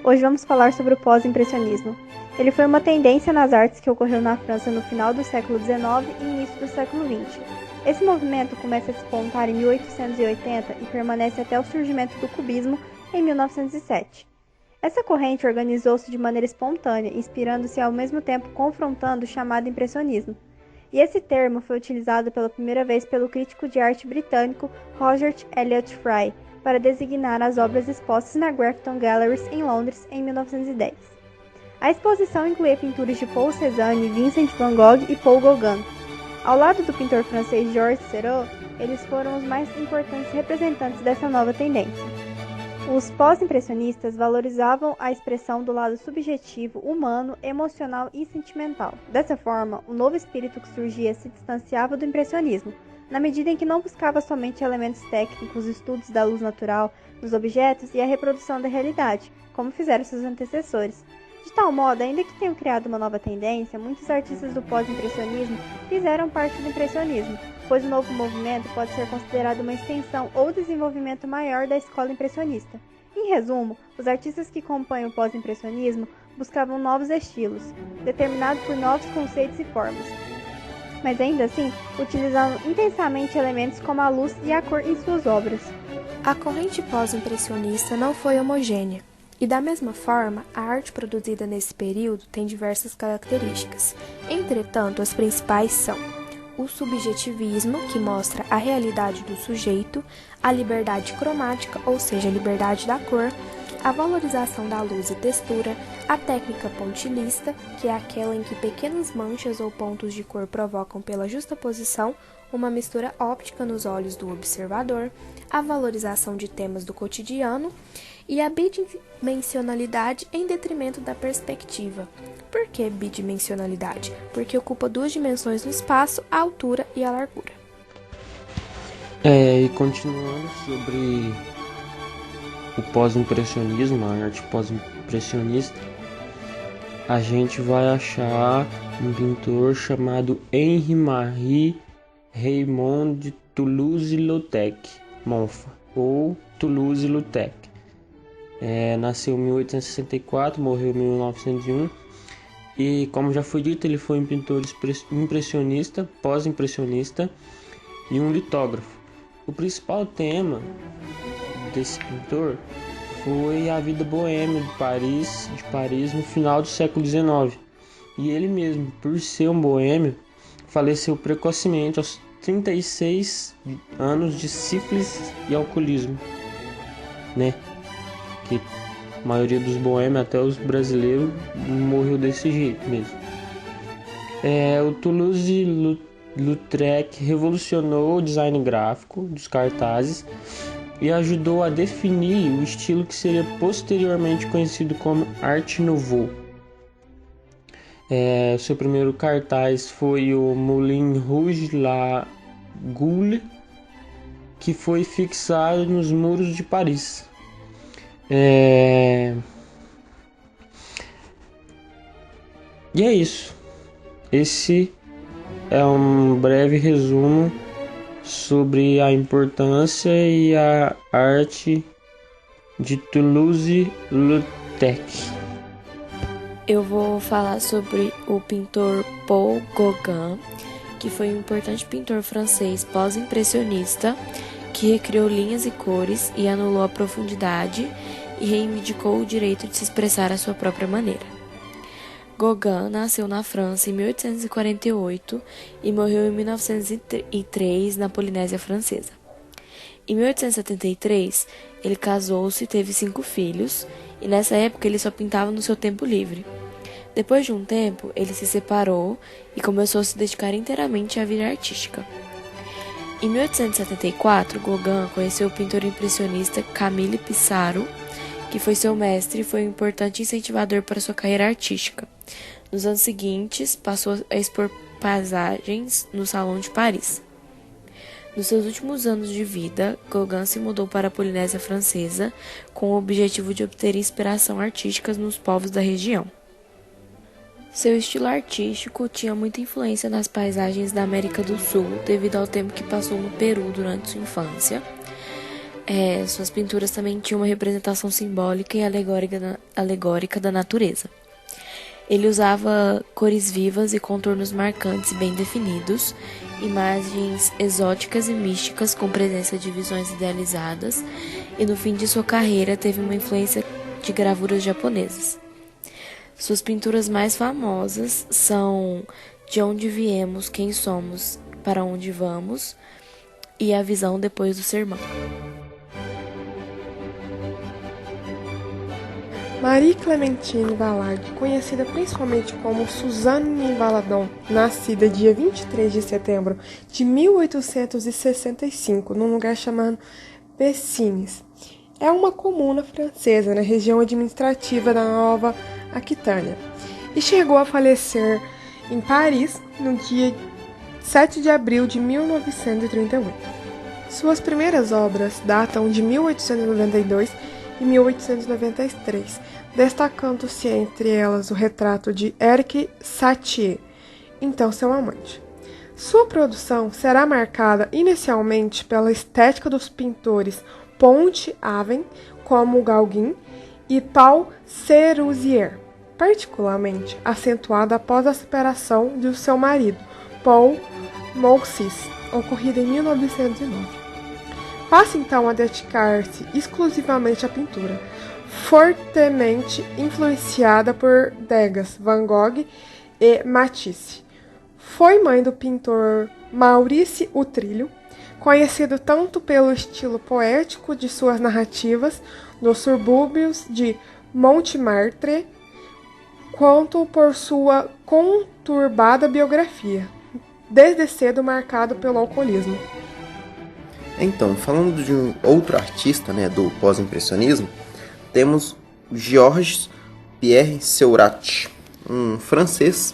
Hoje vamos falar sobre o pós-impressionismo. Ele foi uma tendência nas artes que ocorreu na França no final do século XIX e início do século XX. Esse movimento começa a despontar em 1880 e permanece até o surgimento do cubismo em 1907. Essa corrente organizou-se de maneira espontânea, inspirando-se e ao mesmo tempo confrontando o chamado impressionismo. E esse termo foi utilizado pela primeira vez pelo crítico de arte britânico Roger Elliot Fry para designar as obras expostas na Grafton Galleries em Londres em 1910. A exposição incluía pinturas de Paul Cézanne, Vincent van Gogh e Paul Gauguin. Ao lado do pintor francês Georges Seurat, eles foram os mais importantes representantes dessa nova tendência. Os pós-impressionistas valorizavam a expressão do lado subjetivo, humano, emocional e sentimental. Dessa forma, o novo espírito que surgia se distanciava do impressionismo, na medida em que não buscava somente elementos técnicos, estudos da luz natural nos objetos e a reprodução da realidade, como fizeram seus antecessores. De tal modo, ainda que tenham criado uma nova tendência, muitos artistas do pós-impressionismo fizeram parte do impressionismo, pois o novo movimento pode ser considerado uma extensão ou desenvolvimento maior da escola impressionista. Em resumo, os artistas que compõem o pós-impressionismo buscavam novos estilos, determinados por novos conceitos e formas, mas ainda assim utilizando intensamente elementos como a luz e a cor em suas obras. A corrente pós-impressionista não foi homogênea, e da mesma forma, a arte produzida nesse período tem diversas características. Entretanto, as principais são o subjetivismo, que mostra a realidade do sujeito, a liberdade cromática, ou seja, a liberdade da cor, a valorização da luz e textura, a técnica pontilhista, que é aquela em que pequenas manchas ou pontos de cor provocam pela justaposição uma mistura óptica nos olhos do observador, a valorização de temas do cotidiano e a bidimensionalidade em detrimento da perspectiva. Por que bidimensionalidade? Porque ocupa duas dimensões no espaço, a altura e a largura. E continuando sobre o pós-impressionismo, a arte pós-impressionista, a gente vai achar um pintor chamado Henri-Marie Raymond de Toulouse-Lautrec, Monfa, ou Toulouse-Lautrec. Nasceu em 1864, morreu em 1901 e, como já foi dito, ele foi um pintor impressionista, pós-impressionista e um litógrafo. O principal tema desse pintor foi a vida boêmia de Paris no final do século XIX. E ele mesmo, por ser um boêmio, faleceu precocemente aos 36 anos de sífilis e alcoolismo, que a maioria dos boêmios, até os brasileiros, morreu desse jeito mesmo. O Toulouse-Lautrec revolucionou o design gráfico dos cartazes e ajudou a definir o estilo que seria posteriormente conhecido como Art Nouveau. Seu primeiro cartaz foi o Moulin Rouge La Goule, que foi fixado nos muros de Paris. E é isso. Esse é um breve resumo sobre a importância e a arte de Toulouse-Lautrec. Eu vou falar sobre o pintor Paul Gauguin, que foi um importante pintor francês pós-impressionista, que recriou linhas e cores e anulou a profundidade e reivindicou o direito de se expressar à sua própria maneira. Gauguin nasceu na França em 1848 e morreu em 1903 na Polinésia Francesa. Em 1873, ele casou-se e teve 5 filhos, e nessa época ele só pintava no seu tempo livre. Depois de um tempo, ele se separou e começou a se dedicar inteiramente à vida artística. Em 1874, Gauguin conheceu o pintor impressionista Camille Pissarro, que foi seu mestre e foi um importante incentivador para sua carreira artística. Nos anos seguintes, passou a expor paisagens no Salão de Paris. Nos seus últimos anos de vida, Gauguin se mudou para a Polinésia Francesa com o objetivo de obter inspiração artística nos povos da região. Seu estilo artístico tinha muita influência nas paisagens da América do Sul, devido ao tempo que passou no Peru durante sua infância. Suas pinturas também tinham uma representação simbólica e alegórica da natureza. Ele usava cores vivas e contornos marcantes e bem definidos, imagens exóticas e místicas com presença de visões idealizadas, e no fim de sua carreira teve uma influência de gravuras japonesas. Suas pinturas mais famosas são De Onde Viemos, Quem Somos, Para Onde Vamos e A Visão Depois do Sermão. Marie Clementine Valade, conhecida principalmente como Suzanne Valadon, nascida dia 23 de setembro de 1865, num lugar chamado Pessines. É uma comuna francesa na região administrativa da Nova Aquitânia e chegou a falecer em Paris no dia 7 de abril de 1938. Suas primeiras obras datam de 1892 e 1893, destacando-se entre elas o retrato de Éric Satie, então seu amante. Sua produção será marcada inicialmente pela estética dos pintores Pont-Aven, como Gauguin e Paul Sérusier, particularmente acentuada após a separação de seu marido, Paul Moussis, ocorrida em 1909. Passa então a dedicar-se exclusivamente à pintura, fortemente influenciada por Degas, Van Gogh e Matisse. Foi mãe do pintor Maurice Utrillo, conhecido tanto pelo estilo poético de suas narrativas nos subúrbios de Montmartre, quanto por sua conturbada biografia, desde cedo marcado pelo alcoolismo. Então, falando de um outro artista, do pós-impressionismo, temos Georges Pierre Seurat, um francês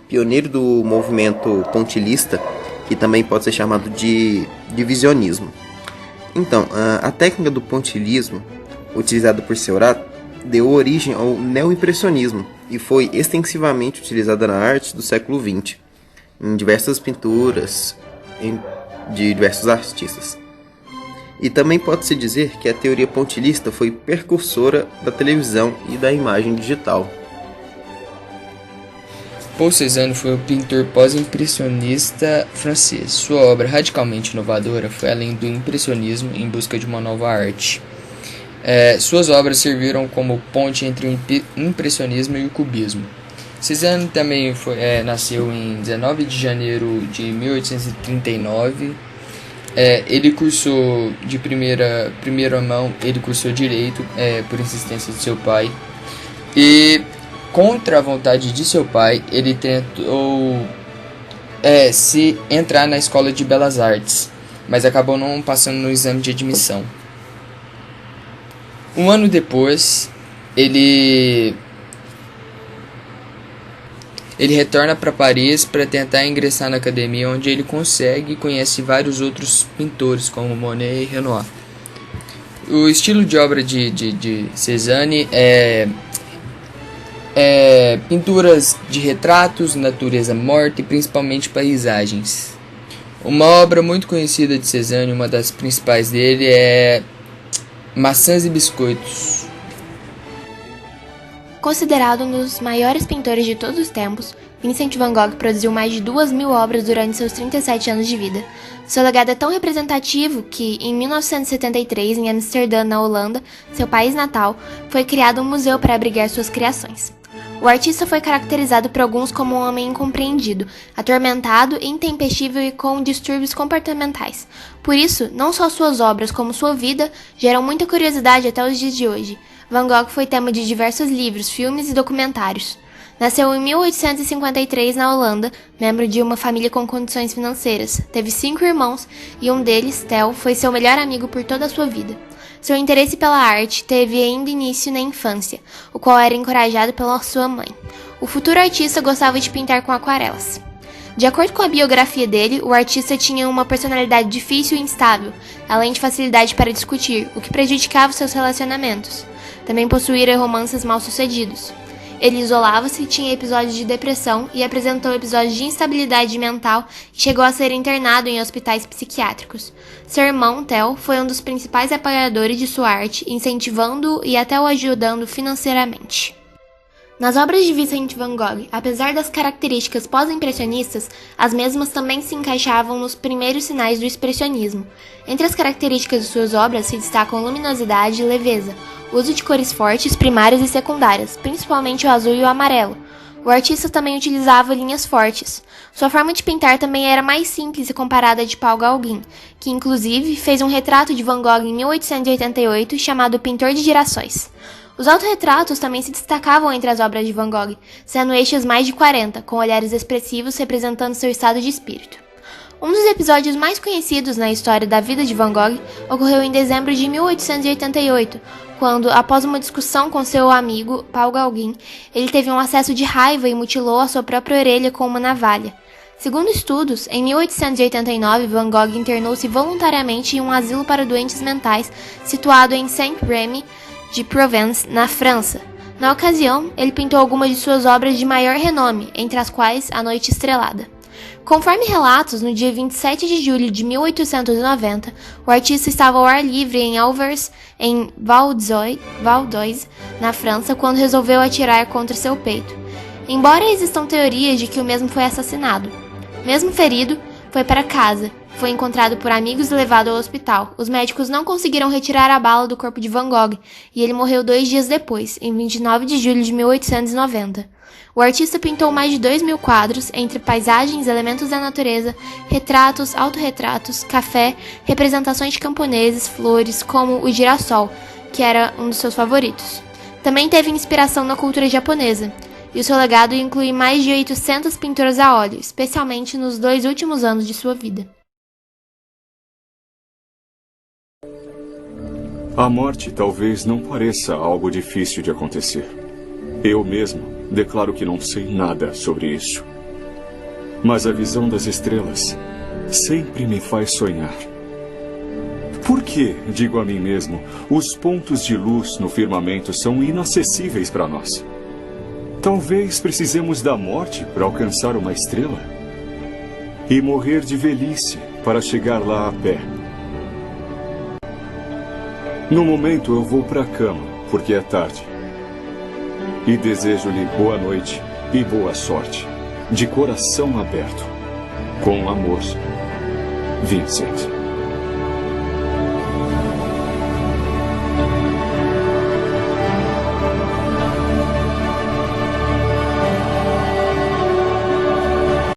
pioneiro do movimento pontilhista, que também pode ser chamado de divisionismo. Então, a técnica do pontilhismo, utilizada por Seurat, deu origem ao neoimpressionismo e foi extensivamente utilizada na arte do século XX, em diversas pinturas de diversos artistas. E também pode-se dizer que a teoria pontilhista foi precursora da televisão e da imagem digital. Paul Cézanne foi um pintor pós-impressionista francês. Sua obra radicalmente inovadora foi além do impressionismo em busca de uma nova arte. Suas obras serviram como ponte entre o impressionismo e o cubismo. Cézanne também nasceu em 19 de janeiro de 1839. Ele cursou de primeira mão, ele cursou direito por insistência de seu pai. E contra a vontade de seu pai, ele tentou se entrar na escola de belas artes, mas acabou não passando no exame de admissão. Um ano depois, ele retorna para Paris para tentar ingressar na academia, onde ele consegue e conhece vários outros pintores, como Monet e Renoir. O estilo de obra de Cézanne é pinturas de retratos, natureza morta e principalmente paisagens. Uma obra muito conhecida de Cézanne, uma das principais dele, é Maçãs e Biscoitos. Considerado um dos maiores pintores de todos os tempos, Vincent van Gogh produziu mais de 2.000 obras durante seus 37 anos de vida. Seu legado é tão representativo que, em 1973, em Amsterdã, na Holanda, seu país natal, foi criado um museu para abrigar suas criações. O artista foi caracterizado por alguns como um homem incompreendido, atormentado, intempestivo e com distúrbios comportamentais. Por isso, não só suas obras como sua vida geram muita curiosidade até os dias de hoje. Van Gogh foi tema de diversos livros, filmes e documentários. Nasceu em 1853 na Holanda, membro de uma família com condições financeiras. Teve 5 irmãos e um deles, Theo, foi seu melhor amigo por toda a sua vida. Seu interesse pela arte teve ainda início na infância, o qual era encorajado pela sua mãe. O futuro artista gostava de pintar com aquarelas. De acordo com a biografia dele, o artista tinha uma personalidade difícil e instável, além de facilidade para discutir, o que prejudicava seus relacionamentos. Também possuía romances mal-sucedidos. Ele isolava-se, tinha episódios de depressão e apresentou episódios de instabilidade mental e chegou a ser internado em hospitais psiquiátricos. Seu irmão, Theo, foi um dos principais apoiadores de sua arte, incentivando-o e até o ajudando financeiramente. Nas obras de Vincent van Gogh, apesar das características pós-impressionistas, as mesmas também se encaixavam nos primeiros sinais do expressionismo. Entre as características de suas obras se destacam luminosidade e leveza, uso de cores fortes, primárias e secundárias, principalmente o azul e o amarelo. O artista também utilizava linhas fortes. Sua forma de pintar também era mais simples se comparada à de Paul Gauguin, que inclusive fez um retrato de Van Gogh em 1888 chamado Pintor de Girassóis. Os autorretratos também se destacavam entre as obras de Van Gogh, sendo estes mais de 40, com olhares expressivos representando seu estado de espírito. Um dos episódios mais conhecidos na história da vida de Van Gogh ocorreu em dezembro de 1888, quando, após uma discussão com seu amigo Paul Gauguin, ele teve um acesso de raiva e mutilou a sua própria orelha com uma navalha. Segundo estudos, em 1889, Van Gogh internou-se voluntariamente em um asilo para doentes mentais situado em Saint-Rémy de Provence, na França. Na ocasião, ele pintou algumas de suas obras de maior renome, entre as quais A Noite Estrelada. Conforme relatos, no dia 27 de julho de 1890, o artista estava ao ar livre em Anvers, em Val d'Oise, na França, quando resolveu atirar contra seu peito. Embora existam teorias de que o mesmo foi assassinado. Mesmo ferido, foi para casa. Foi encontrado por amigos e levado ao hospital. Os médicos não conseguiram retirar a bala do corpo de Van Gogh e ele morreu 2 dias depois, em 29 de julho de 1890. O artista pintou mais de 2.000 quadros, entre paisagens, elementos da natureza, retratos, autorretratos, café, representações de camponeses, flores, como o girassol, que era um dos seus favoritos. Também teve inspiração na cultura japonesa, e o seu legado inclui mais de 800 pinturas a óleo, especialmente nos 2 últimos anos de sua vida. A morte talvez não pareça algo difícil de acontecer. Eu mesmo declaro que não sei nada sobre isso. Mas a visão das estrelas sempre me faz sonhar. Por que, digo a mim mesmo, os pontos de luz no firmamento são inacessíveis para nós? Talvez precisemos da morte para alcançar uma estrela? E morrer de velhice para chegar lá a pé. No momento eu vou para a cama, porque é tarde. E desejo-lhe boa noite e boa sorte, de coração aberto. Com amor, Vincent.